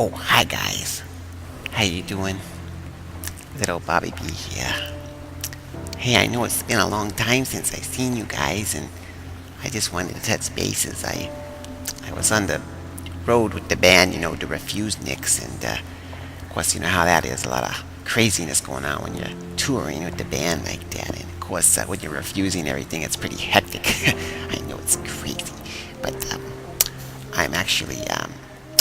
Oh, hi guys. How you doing? Little Bobby B here. Hey, I know it's been a long time since I seen you guys, and I just wanted to touch bases. I was on the road with the band, the Refuseniks, and of course, you know how that is. A lot of craziness going on when you're touring with the band like that, and of course, when you're refusing everything, it's pretty hectic. I know it's crazy, but I'm actually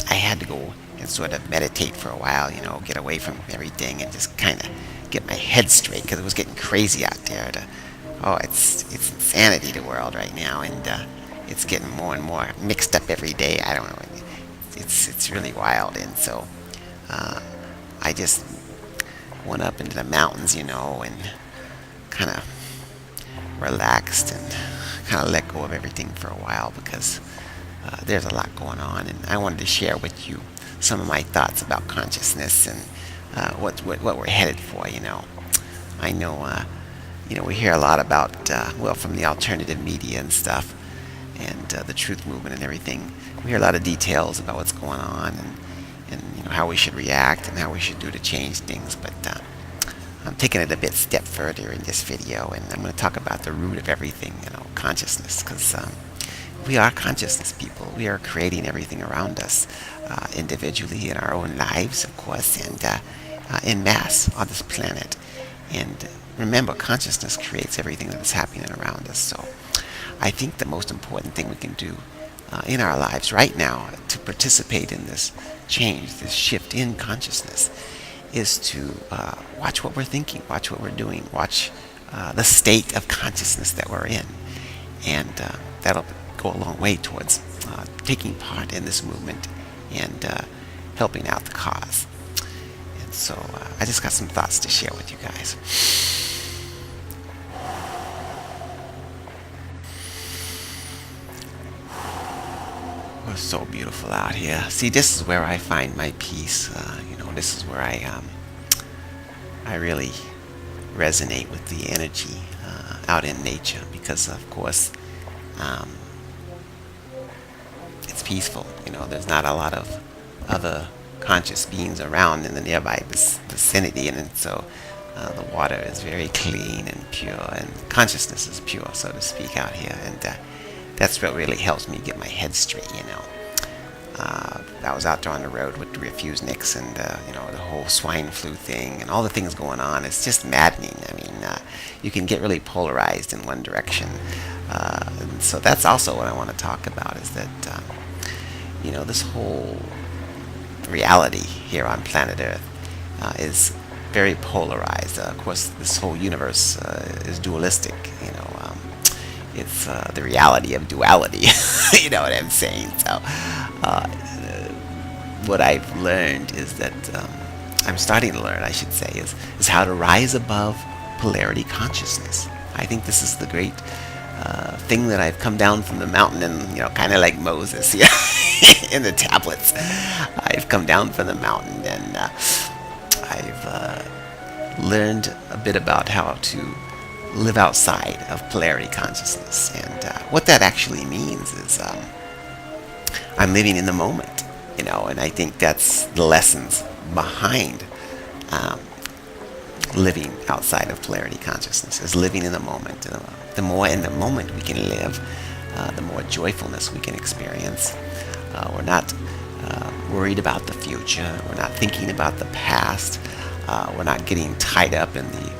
I had to go and sort of meditate for a while, get away from everything and just kind of get my head straight because it was getting crazy out there. Oh, it's insanity the world right now, and it's getting more and more mixed up every day. I don't know. It's really wild, and so uh, I just went up into the mountains, and kind of relaxed and kind of let go of everything for a while because there's a lot going on, and I wanted to share with you some of my thoughts about consciousness and what we're headed for. I know, we hear a lot about, from the alternative media and stuff, and the truth movement and everything. We hear a lot of details about what's going on and how we should react and how we should do to change things. But I'm taking it a bit step further in this video, and I'm going to talk about the root of everything, consciousness, because we are consciousness people. We are creating everything around us, individually in our own lives, of course, and in mass on this planet. And remember, consciousness creates everything that is happening around us. So I think the most important thing we can do in our lives right now to participate in this change, this shift in consciousness, is to watch what we're thinking, watch what we're doing, watch the state of consciousness that we're in. And that'll go a long way towards taking part in this movement and helping out the cause. And so I just got some thoughts to share with you guys. It's so beautiful out here. See, this is where I find my peace. This is where I really resonate with the energy out in nature because, of course, it's peaceful. There's not a lot of other conscious beings around in the nearby vicinity, and so the water is very clean and pure, and consciousness is pure, so to speak, out here, and that's what really helps me get my head straight. I was out there on the road with the Refuseniks, and the whole swine flu thing and all the things going on. It's just maddening. I mean, you can get really polarized in one direction. And so that's also what I want to talk about, is that this whole reality here on planet Earth is very polarized. Of course, this whole universe is dualistic. It's the reality of duality. You know what I'm saying? So what I've learned is that I'm starting to learn, I should say, is how to rise above polarity consciousness. I think this is the great thing that I've come down from the mountain, and kind of like Moses, in the tablets. I've come down from the mountain, and I've learned a bit about how to live outside of polarity consciousness, and what that actually means is I'm living in the moment, and I think that's the lessons behind living outside of polarity consciousness, is living in the moment. The more in the moment we can live, the more joyfulness we can experience. We're not worried about the future. We're not thinking about the past. We're not getting tied up in the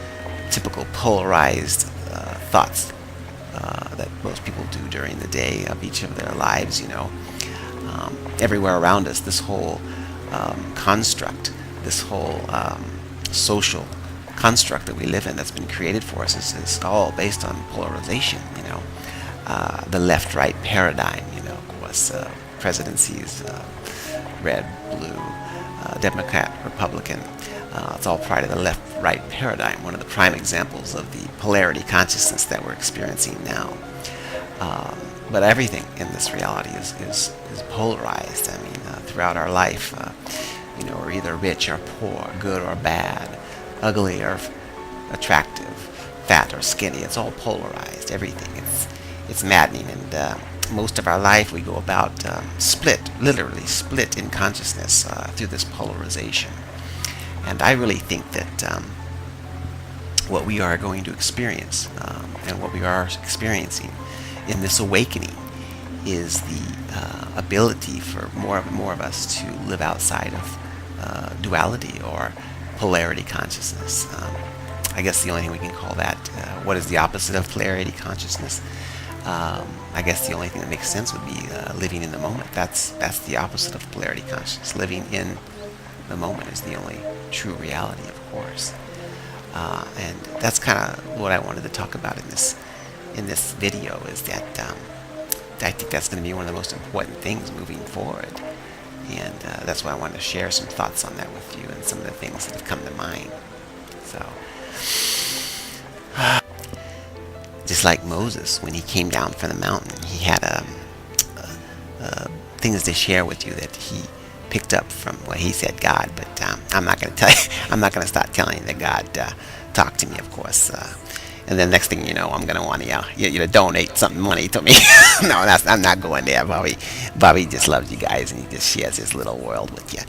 typical polarized thoughts that most people do during the day of each of their lives. Everywhere around us, this whole construct, this whole social construct that we live in that's been created for us is all based on polarization. The left-right paradigm. Of course, presidencies, red, blue, Democrat, Republican. It's all part of the left-right paradigm. One of the prime examples of the polarity consciousness that we're experiencing now. But everything in this reality is polarized. I mean, throughout our life, we're either rich or poor, good or bad, ugly or attractive, fat or skinny. It's all polarized. Everything. It's maddening, and most of our life we go about split, literally split in consciousness through this polarization. And I really think that what we are going to experience and what we are experiencing in this awakening is the ability for more and more of us to live outside of duality or polarity consciousness. I guess the only thing we can call that, what is the opposite of polarity consciousness? I guess the only thing that makes sense would be living in the moment. That's the opposite of polarity consciousness. Living in the moment is the only true reality, of course. And that's kind of what I wanted to talk about in this video, is that I think that's going to be one of the most important things moving forward. And that's why I wanted to share some thoughts on that with you and some of the things that have come to mind. So, just like Moses, when he came down from the mountain, he had things to share with you that he picked up from what he said God. But I'm not going to tell you. I'm not going to start telling you that God talked to me, of course. And then next thing you know, I'm gonna want to you know, donate some money to me. No, I'm not going there. Bobby just loves you guys, and he just shares his little world with you.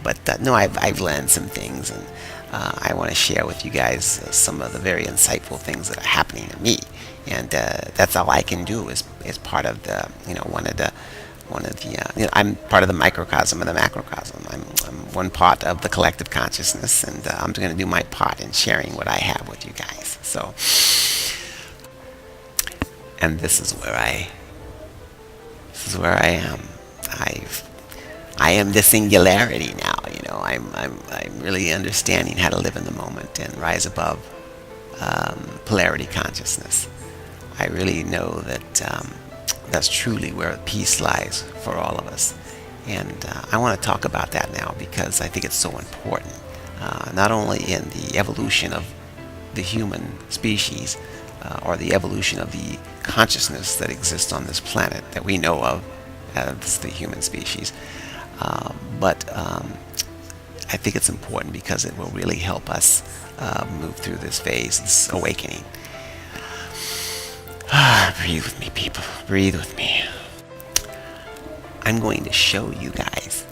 But no, I've learned some things, and I want to share with you guys some of the very insightful things that are happening to me. And that's all I can do is part of the, you know, one of the you know, I'm part of the microcosm of the macrocosm. I'm one part of the collective consciousness, and I'm going to do my part in sharing what I have with you guys. So, and this is where I am. I am the singularity now. You know, I'm really understanding how to live in the moment and rise above polarity consciousness. I really know that that's truly where peace lies for all of us. And I want to talk about that now because I think it's so important, not only in the evolution of the human species or the evolution of the consciousness that exists on this planet that we know of as the human species, but I think it's important because it will really help us move through this phase, this awakening. Breathe with me, people. Breathe with me. I'm going to show you guys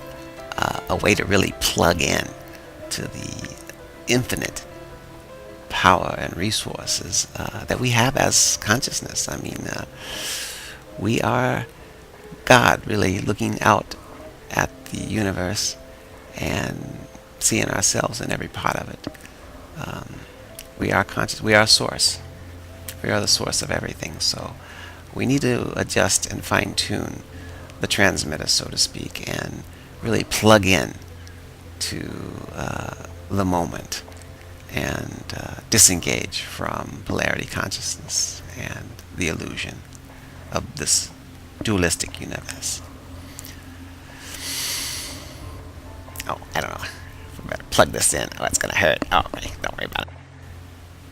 a way to really plug in to the infinite power and resources that we have as consciousness. I mean, we are God, really looking out at the universe and seeing ourselves in every part of it. We are conscious. We are source. We are the source of everything. So we need to adjust and fine-tune the transmitter, so to speak, and really plug in to the moment and disengage from polarity consciousness and the illusion of this dualistic universe. Oh, I don't know. I better plug this in. Oh, it's going to hurt. Oh, right. Don't worry about it.